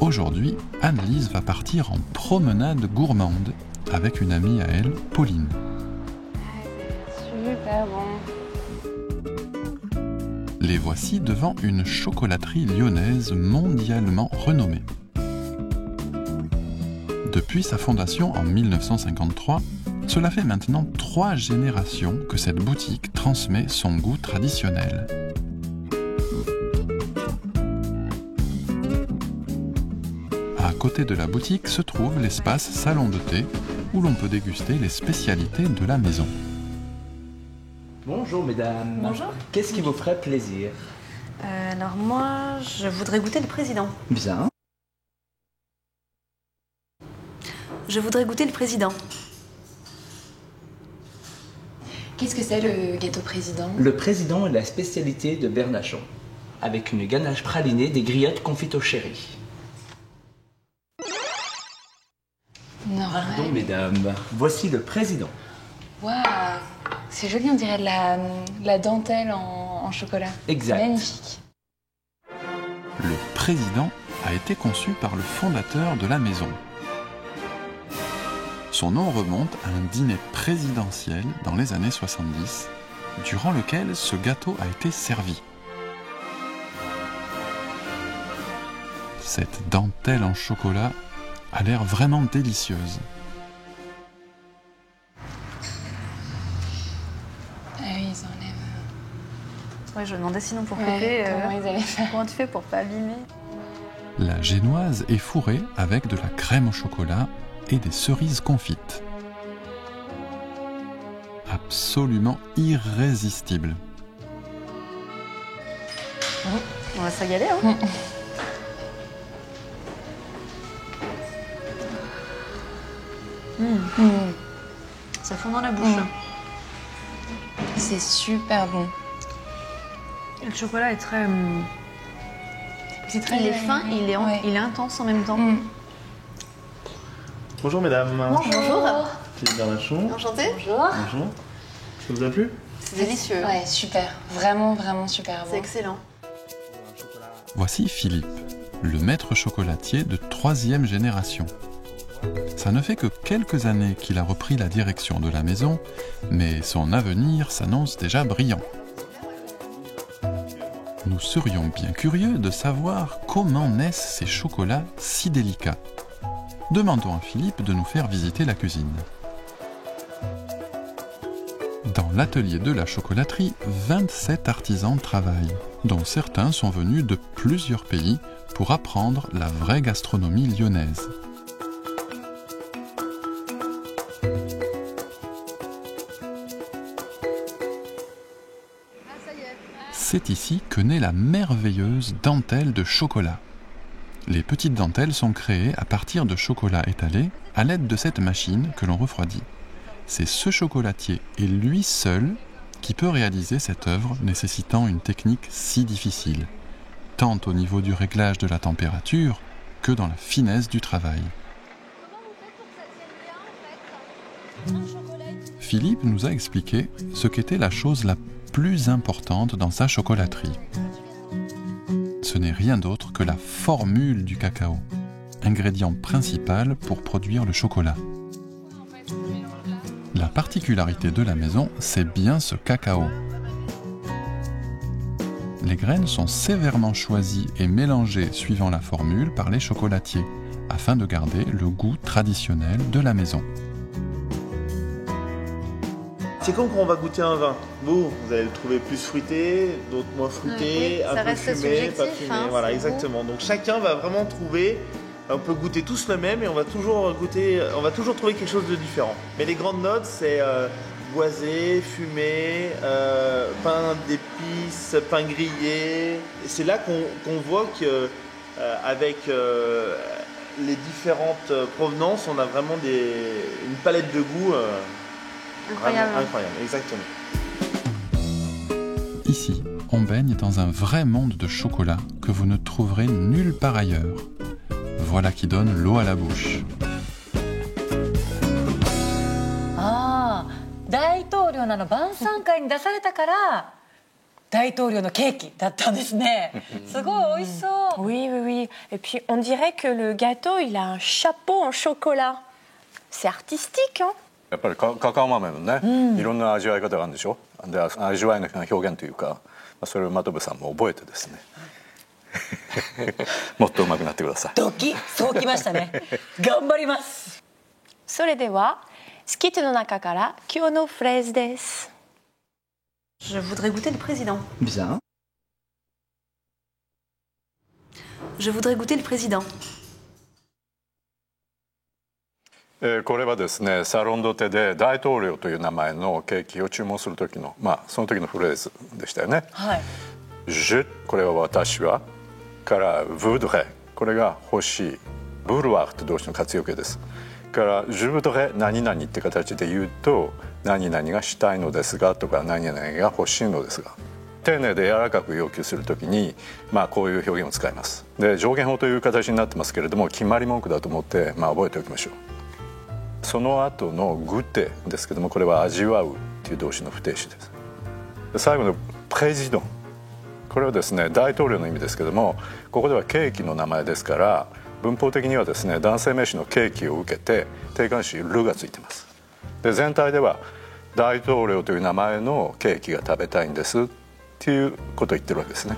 Aujourd'hui, Anne-Lise va partir en promenade gourmande avec une amie à elle, Pauline. Super bon. Les voici devant une chocolaterie lyonnaise mondialement renommée. Depuis sa fondation en 1953, cela fait maintenant 3 générations que cette boutique transmet son goût traditionnel. À côté de la boutique se trouve l'espace salon de thé où l'on peut déguster les spécialités de la maison. Bonjour mesdames. Bonjour. Qu'est-ce qui vous ferait plaisir? Alors moi, je voudrais goûter le président. Bien. Je voudrais goûter le président. Qu'est-ce que c'est le gâteau président? Le président est la spécialité de Bernachon, avec une ganache pralinée des griottes confites au chéri. Pardon mesdames, voici le président. Waouh, c'est joli, on dirait de la dentelle en chocolat. Exact. Magnifique. Le président a été conçu par le fondateur de la maison. Son nom remonte à un dîner présidentiel dans les années 70, durant lequel ce gâteau a été servi. Cette dentelle en chocolat a l'air vraiment délicieuse. Ah oui, ils enlèvent. Ouais, je me demandais sinon pour Ouais, couper. comment ils allaient faire? Comment tu fais pour pas abîmer? La génoise est fourrée avec de la crème au chocolat et des cerises confites. Absolument irrésistible. On va se régaler, hein. Ça fond dans la bouche. C'est super bon. Et le chocolat est très... C'est très il est fin, Ouais. il est intense en même temps. Bonjour mesdames. Bonjour. Philippe Bernachon. Enchantée. Bonjour. Bonjour. Ça vous a plu? C'est délicieux. Ouais, super. Vraiment, vraiment super bon. C'est excellent. Voici Philippe, le maître chocolatier de 3e génération. Ça ne fait que quelques années qu'il a repris la direction de la maison, mais son avenir s'annonce déjà brillant. Nous serions bien curieux de savoir comment naissent ces chocolats si délicats. Demandons à Philippe de nous faire visiter la cuisine. Dans l'atelier de la chocolaterie, 27 artisans travaillent, dont certains sont venus de plusieurs pays pour apprendre la vraie gastronomie lyonnaise. C'est ici que naît la merveilleuse dentelle de chocolat. Les petites dentelles sont créées à partir de chocolat étalé à l'aide de cette machine que l'on refroidit. C'est ce chocolatier et lui seul qui peut réaliser cette œuvre nécessitant une technique si difficile, tant au niveau du réglage de la température que dans la finesse du travail. Philippe nous a expliqué ce qu'était la chose la plus importante dans sa chocolaterie. Ce n'est rien d'autre que la formule du cacao, ingrédient principal pour produire le chocolat. La particularité de la maison, c'est bien ce cacao. Les graines sont sévèrement choisies et mélangées suivant la formule par les chocolatiers, afin de garder le goût traditionnel de la maison. C'est comme quand on va goûter un vin. Vous allez le trouver plus fruité, d'autres moins fruité, Oui, ça un peu reste fumé, pas subjectif, fumé. hein, Voilà, c'est exactement. Donc chacun va vraiment trouver. On peut goûter tous le même et on va toujours trouver quelque chose de différent. Mais les grandes notes, c'est boisé, fumé, pain d'épices, pain grillé. Et c'est là qu'on voit que avec les différentes provenances, on a vraiment une palette de goûts Incroyable. incroyable, exactement. Ici, on baigne dans un vrai monde de chocolat que vous ne trouverez nulle part ailleurs. Voilà qui donne l'eau à la bouche. ああ、大統領の晩餐会に出されたから大統領のケーキだったんですね。すごい美味しそう。Oui, oui, oui. Et puis, on dirait que le gâteau, il a un chapeau en chocolat. C'est artistique, hein? やっぱりカカオ豆のね、いろんな味わい方があるんでしょ。で味わいの表現というか、それを真飛さんも覚えてですねもっと上手くなってください。ドキそうきましたね。頑張ります。それでは、スキットの中から今日のフレーズです。Je voudrais goûter le président. Bien. Je voudrais goûter le président. これはですね、サロンドテで大統領という名前のケーキを注文する時の、その時のフレーズでしたよね。はい。Je これは私はから voudrais これが欲しい。vouloir って動詞の活用形です。から je voudrais 何々って形で言うと何々がしたいのですがとか何々が欲しいのですが。丁寧で柔らかく要求するときに、こういう表現を使います。で上限法という形になってますけれども決まり文句だと思って、覚えておきましょう。その後のグテですけどもこれは味わうっていう動詞の不定詞です。で最後のプレジドンこれはですね大統領の意味ですけどもここではケーキの名前ですから文法的にはですね男性名詞のケーキを受けて定冠詞ルがついてます。で全体では大統領という名前のケーキが食べたいんですっていうことを言ってるわけですね。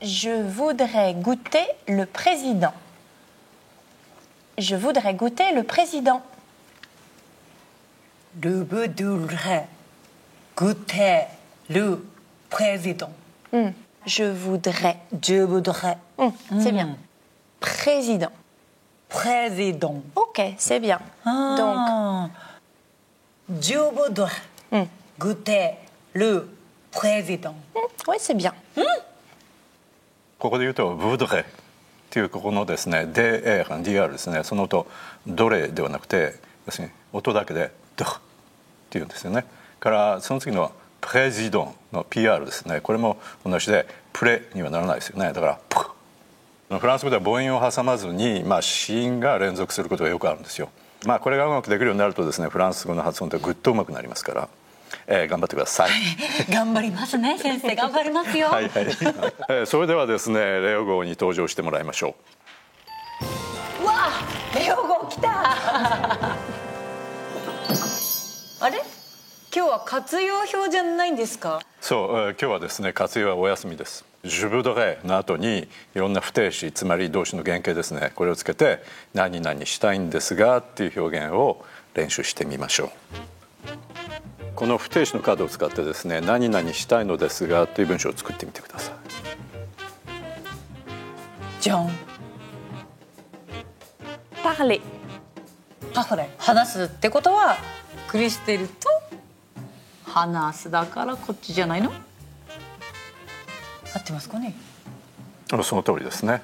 Je voudrais goûter le président. Je voudrais goûter le président. Je voudrais goûter le président. Je voudrais. Je voudrais. C'est bien. Président. Président. Ok, c'est bien. Donc, je voudrais goûter le président. oui, c'est bien. ここで言うと voudrais っていうここのですね DR ですねその音どれではなくて要するに音だけでドっていうんですよね。からその次のプレジドンの PR ですねこれも同じでプレにはならないですよね。だからプフランス語では母音を挟まずに子音が連続することがよくあるんですよ。これがうまくできるようになるとですねフランス語の発音ってぐっとうまくなりますから、頑張ってください。頑張りますね先生頑張りますよ。はいはい、それではですねレオ号に登場してもらいましょう。わあレオ号来たあれ今日は活用表じゃないんですか。そう、今日はですね活用はお休みです。Je voudrais の後にいろんな不定詞つまり動詞の原型ですねこれをつけて何々したいんですがっていう表現を練習してみましょう。この不定詞のカードを使ってですね何々したいのですがという文章を作ってみてください。じゃん。Parler. 話すってことはクリステルと話すだからこっちじゃないの。合ってますかね。その通りですね。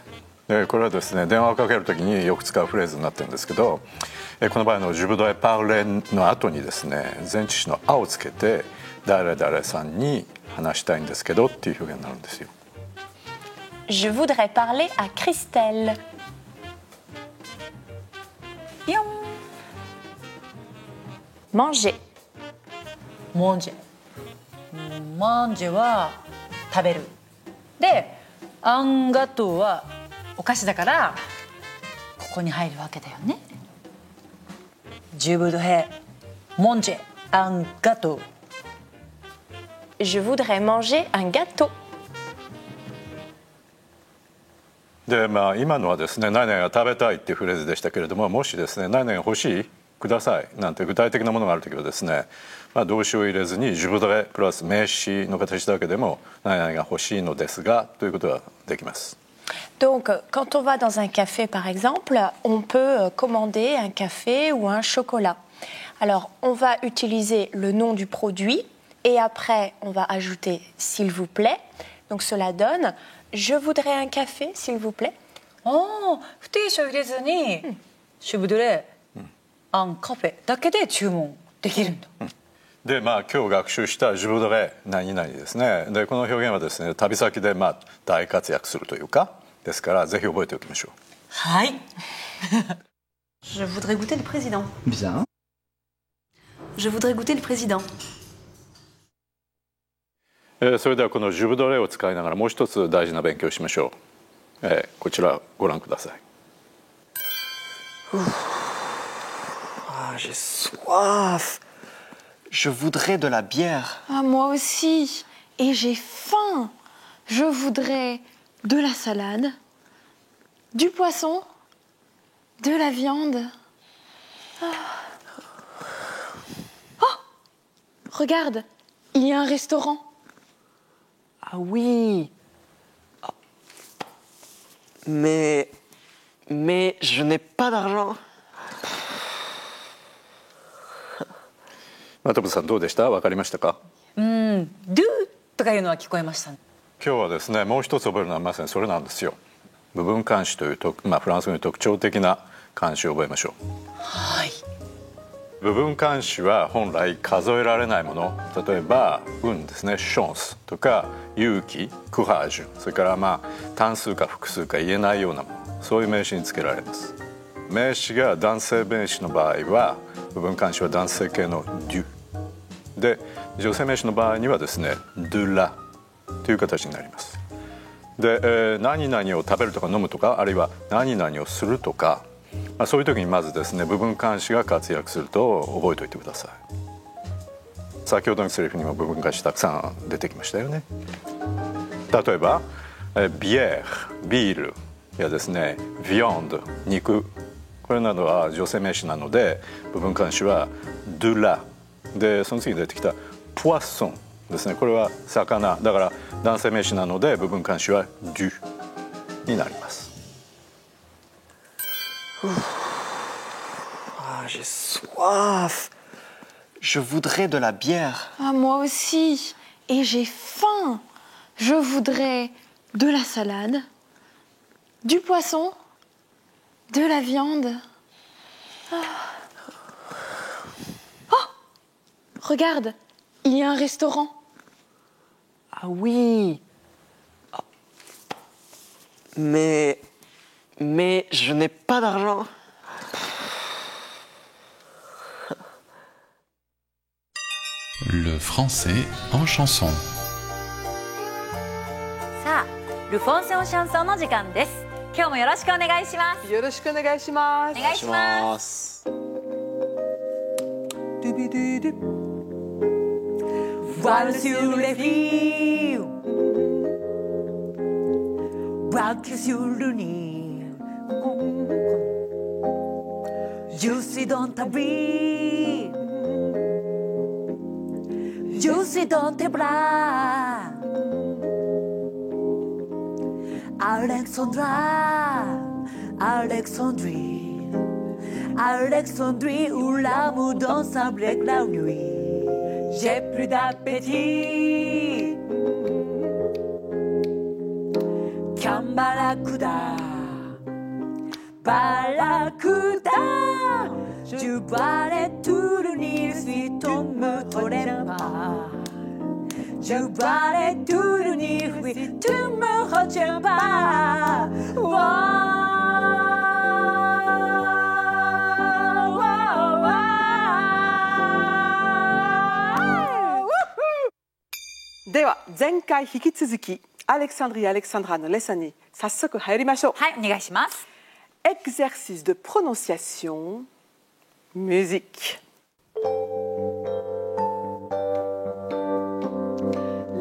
これはですね電話をかけるときによく使うフレーズになってるんですけどこの場合の「Je voudrais parler」の後にですね前置詞の「あ」をつけて誰々さんに話したいんですけどっていう表現になるんですよ。Je voudrais parler à Christelle. ピョン。Manger. Manger. Manger は食べる。で、アンガトーはお菓子だからここに入るわけだよね。Je voudrais manger un gâteau. Je voudrais manger un gâteau. で今のはですね何々が食べたいっていうフレーズでしたけれどももしですね何々が欲しいくださいなんて具体的なものがあるときはですね、動詞を入れずにJe voudraisプラス名詞の形だけでも何々が欲しいのですがということができます。Donc, quand on va dans un café, par exemple, on peut commander un café ou un chocolat. Alors, on va utiliser le nom du produit et après, on va ajouter « s'il vous plaît ». Donc, cela donne « je voudrais un café, s'il vous plaît ». 不定詞を入れずに「Je voudrais un café」だけで注文できるんだ。で今日学習した「Je voudrais 何々」ですね。でこの表現はですね旅先で大活躍するというかですからぜひ覚えておきましょう。はい。Je voudrais goûter le président. Bien. Je voudrais goûter le président. それではこのジュブドレを使いながらもう一つ大事な勉強をしましょう。こちらご覧ください。J'ai soif. Je voudrais de la bière. Ah, moi aussi. Et j'ai faim. Je voudrais de la salade, du poisson, de la viande. Oh, regarde, il y a un restaurant. Ah oui. Mais je n'ai pas d'argent. 真飛さんどうでした？分かりましたか？do とかいうのは聞こえましたね。今日はですねもう一つ覚えるのはまさにそれなんですよ。部分冠詞というフランス語に特徴的な冠詞を覚えましょう。はい。部分冠詞は本来数えられないもの、例えば運ですね、ションスとか勇気、クハージュ、それから単数か複数か言えないようなもの、そういう名詞につけられます。名詞が男性名詞の場合は部分冠詞は男性形のデュで、女性名詞の場合にはですねドゥラという形になります。で、何々を食べるとか飲むとか、あるいは何々をするとか、そういう時にまずですね部分冠詞が活躍すると覚えておいてください。先ほどのセリフにも部分冠詞たくさん出てきましたよね。例えばビエービールやですねヴィヨンド肉、これなどは女性名詞なので部分冠詞はドゥラで、その次に出てきたポワソンですね、これは魚だから男性名詞なので部分冠詞はデュになります。J'ai soif. Je voudrais de la bière. Ah, moi aussi. Et j'ai faim. Je voudrais de la salade, du poisson, de la viande. Oh, regarde, il y a un restaurant. Ah oui. Mais je n'ai pas d'argent. Le français en chanson. さあ、ルフォンセオシャンソンの時間です。今日もよろしくお願いします。よろしくお願いします。お願いします。Voilà sur les filles, voilà sur le nid. Je suis dans ta vie, je suis dans tes bras. Alexandra, Alexandrie, Alexandrie où l'amour danse avec la nuit. J'ai plus d'appétit qu'un barracuda, barracuda. Je boirai tout le Nil si tu me tolères pas. Je boirai tout le Nil si tu me retiens pas. Wow. では前回引き続きアレクサンドリー・アレクサンドラのレッスンに早速入りましょう。はい、お願いします。Exercice de prononciation, musique.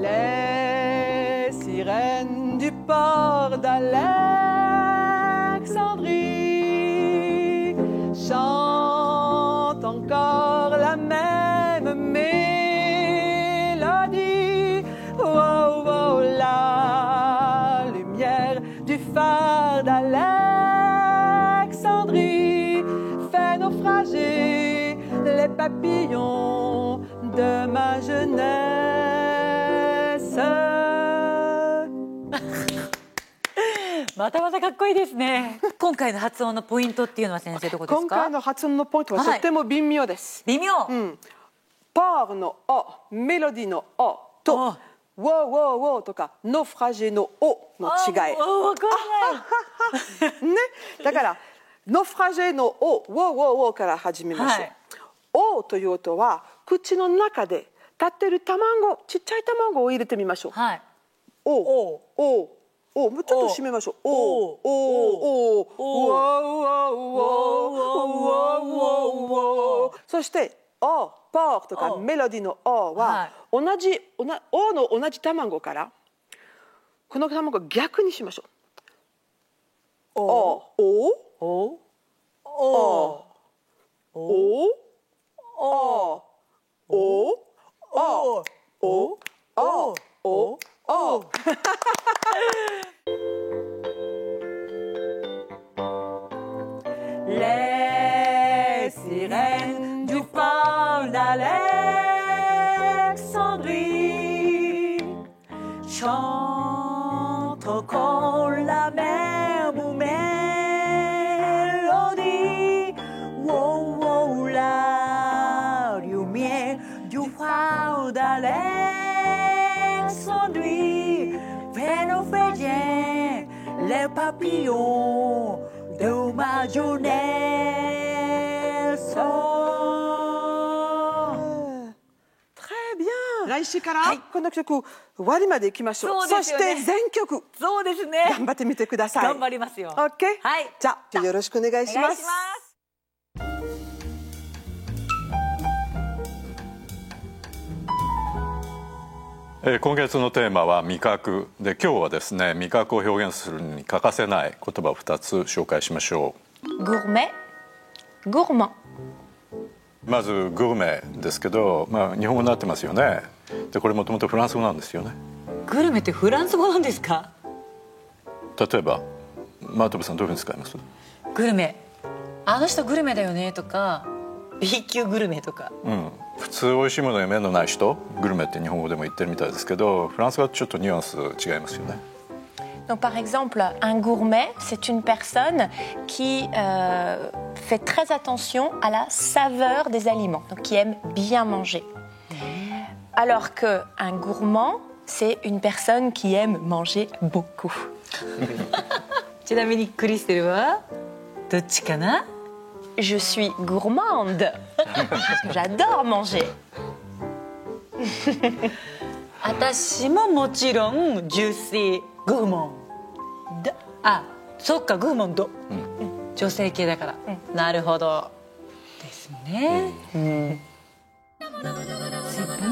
Les sirènes du port d'Alexandrie chantent encore la même mélodie. Oh, oh, la lumière du phare d'Alexandrie fait naufrager les papillons de ma jeunesse. またまたかっこいいですね。今回の発音のポイントっていうのは先生どこですか？今回の発音のポイントはとても微妙です。微妙。パーのお、メロディのおと、ウォーウォーウォーとかノフラジェのおの違い。わかんない。ね、だからノフラジェのお、ウォーウォーウォーから始めましょう。おという音は口の中で立ってる卵、ちっちゃい卵を入れてみましょう。はい。おお、もうちょっと締めましょう。そしてお、ポーとかメロディーのおはおの同じ卵からこの卵を逆にしましょう。Les sirènes du port d'Alexandrie chantent comme la même mélodie. Oh, oh, la lumière du port d'Alexandrie fait nos feuillets, les papillons de ma jeunesse. Très bien。来週からこの曲終わりまでいきましょう。そして全曲そうですね。頑張ってみてください。頑張りますよ。オッケー。はい。じゃあよろしくお願いします。今月のテーマは味覚で、今日はですね、味覚を表現するのに欠かせない言葉を2つ紹介しましょう。Gourmet, gourmand。まずグルメですけど、日本語になってますよね。でこれもともとフランス語なんですよね。グルメってフランス語なんですか？例えば真飛さんどういうふうに使います？グルメ、あの人グルメだよねとか B 級グルメとか、普通美味しいものに目のない人、グルメって日本語でも言ってるみたいですけど、フランス語はちょっとニュアンス違いますよね。Donc, par exemple, un gourmet, c'est une personne qui fait très attention à la saveur des aliments, donc qui aime bien manger. Alors qu'un gourmand, c'est une personne qui aime manger beaucoup. ちなみにクリステルはどっちかな？ Je suis gourmande parce que j'adore manger. 私ももちろんジューシーグーモンド。あ、そっかグーモンド、女性系だから、なるほどですね。C'est bon.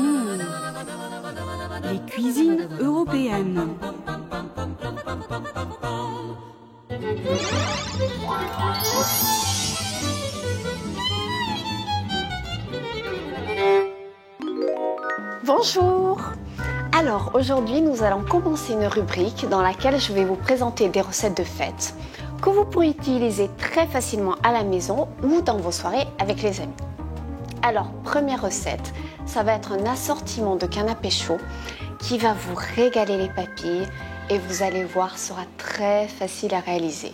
Les cuisines européennes. Bonjour. Alors aujourd'hui nous allons commencer une rubrique dans laquelle je vais vous présenter des recettes de fête que vous pourrez utiliser très facilement à la maison ou dans vos soirées avec les amis. Alors première recette, ça va être un assortiment de canapés chauds qui va vous régaler les papilles et vous allez voir sera très facile à réaliser.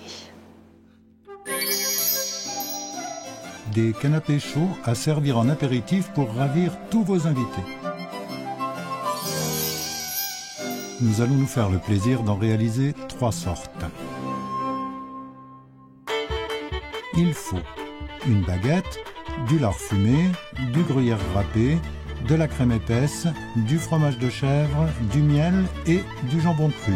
Des canapés chauds à servir en apéritif pour ravir tous vos invités. Nous allons nous faire le plaisir d'en réaliser 3 sortes. Il faut une baguette, du lard fumé, du gruyère râpé, de la crème épaisse, du fromage de chèvre, du miel et du jambon cru.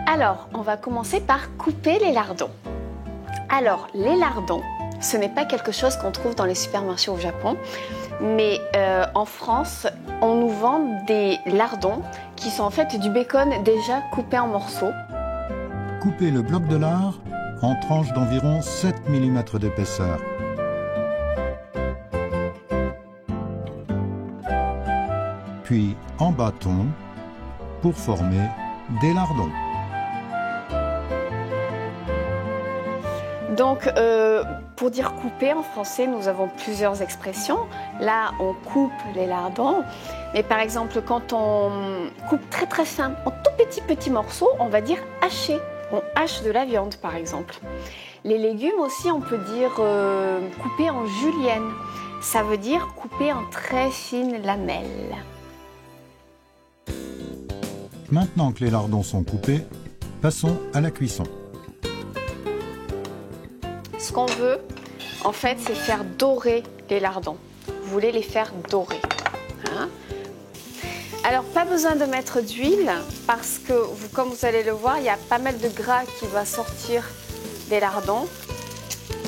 Alors, on va commencer par couper les lardons. Alors, les lardons, ce n'est pas quelque chose qu'on trouve dans les supermarchés au Japon, mais en France, on nous vend des lardons qui sont en fait du bacon déjà coupé en morceaux. Coupez le bloc de lard en tranches d'environ 7 mm d'épaisseur. Puis en bâtons pour former des lardons. Donc, pour dire couper en français, nous avons plusieurs expressions. Là, on coupe les lardons. Mais par exemple, quand on coupe très très fin, en tout petits morceaux, on va dire hacher. On hache de la viande, par exemple. Les légumes aussi, on peut dire couper en julienne. Ça veut dire couper en très fines lamelles. Maintenant que les lardons sont coupés, passons à la cuisson. Ce qu'on veut, en fait, c'est faire dorer les lardons. Vous voulez les faire dorer. Hein? Alors, pas besoin de mettre d'huile parce que, comme vous allez le voir, il y a pas mal de gras qui va sortir des lardons.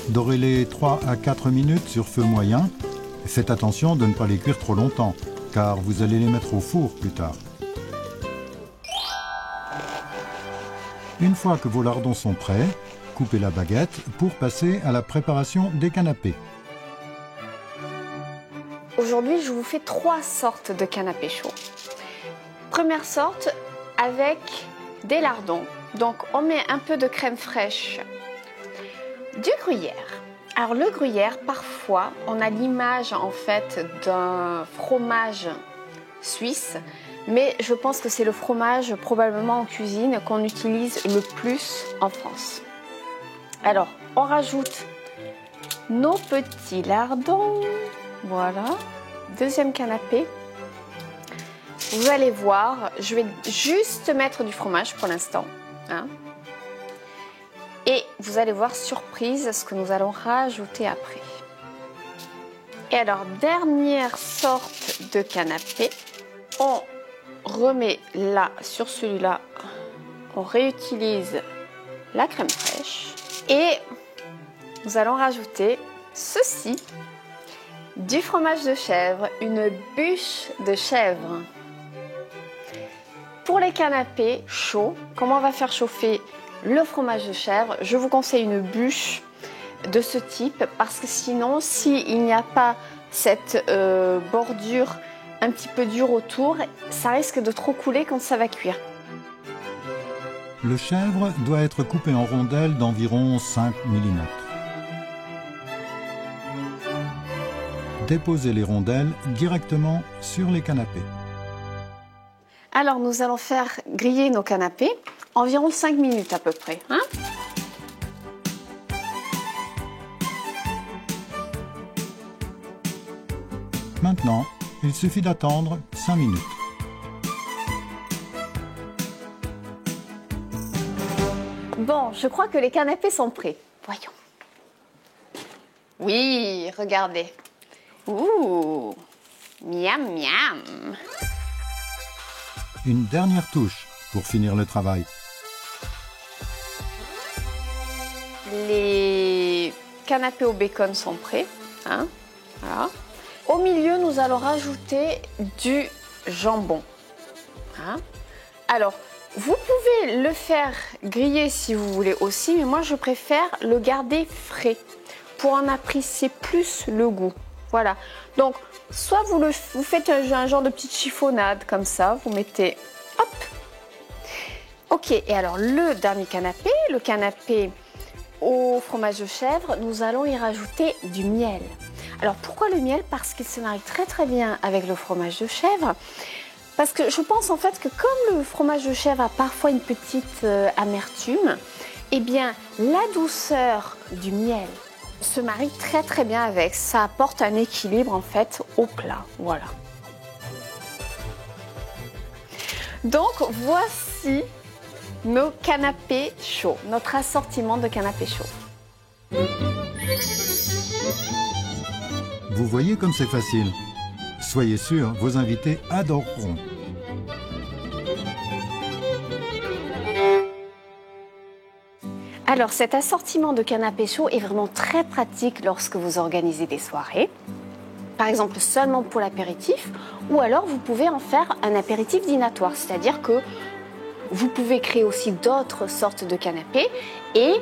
Dorez-les 3 à 4 minutes sur feu moyen. Faites attention de ne pas les cuire trop longtemps, car vous allez les mettre au four plus tard. Une fois que vos lardons sont prêts, coupez la baguette pour passer à la préparation des canapés. Aujourd'hui, je vous fais 3 sortes de canapés chauds. Première sorte, avec des lardons. Donc, on met un peu de crème fraîche, du gruyère. Alors, le gruyère, parfois, on a l'image en fait d'un fromage suisse, mais je pense que c'est le fromage probablement en cuisine qu'on utilise le plus en France. Alors, on rajoute nos petits lardons. Voilà, deuxième canapé. Vous allez voir, je vais juste mettre du fromage pour l'instant. Hein. Et vous allez voir, surprise, ce que nous allons rajouter après. Et alors, dernière sorte de canapé. On remet là, sur celui-là, on réutilise la crème fraîche. Et nous allons rajouter ceci. Du fromage de chèvre, une bûche de chèvre. Pour les canapés chauds, comment on va faire chauffer le fromage de chèvre? Je vous conseille une bûche de ce type parce que sinon, s'il n'y a pas cette bordure un petit peu dure autour, ça risque de trop couler quand ça va cuire. Le chèvre doit être coupé en rondelles d'environ 5 mm. Déposez les rondelles directement sur les canapés. Alors, nous allons faire griller nos canapés, environ 5 minutes à peu près. Hein? Maintenant, il suffit d'attendre 5 minutes. Bon, je crois que les canapés sont prêts. Voyons. Oui, regardez. Ouh, miam miam. Une dernière touche pour finir le travail. Les canapés au bacon sont prêts. Hein? Voilà. Au milieu, nous allons rajouter du jambon. Hein? Alors, vous pouvez le faire griller si vous voulez aussi, mais moi je préfère le garder frais pour en apprécier plus le goût. Voilà. Donc, soit vous faites un genre de petite chiffonnade comme ça, vous mettez, hop. Ok, et alors le dernier canapé, le canapé au fromage de chèvre, nous allons y rajouter du miel. Alors pourquoi le miel? Parce qu'il se marie très très bien avec le fromage de chèvre. Parce que je pense en fait que comme le fromage de chèvre a parfois une petite amertume, eh bien la douceur du miel se marie très très bien avec. Ça apporte un équilibre en fait au plat. Voilà. Donc voici nos canapés chauds, notre assortiment de canapés chauds. Vous voyez comme c'est facile. Soyez sûr, vos invités adoreront. Alors cet assortiment de canapés chauds est vraiment très pratique lorsque vous organisez des soirées. Par exemple seulement pour l'apéritif, ou alors vous pouvez en faire un apéritif dînatoire, c'est-à-dire que vous pouvez créer aussi d'autres sortes de canapés et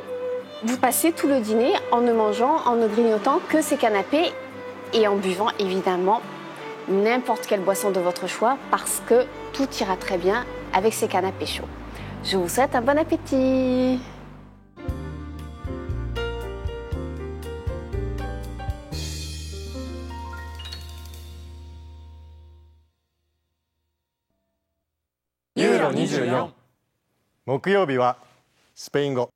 vous passez tout le dîner en ne mangeant, en ne grignotant que ces canapés et en buvant évidemment n'importe quelle boisson de votre choix parce que tout ira très bien avec ces canapés chauds. Je vous souhaite un bon appétit!ユーロ24木曜日はスペイン語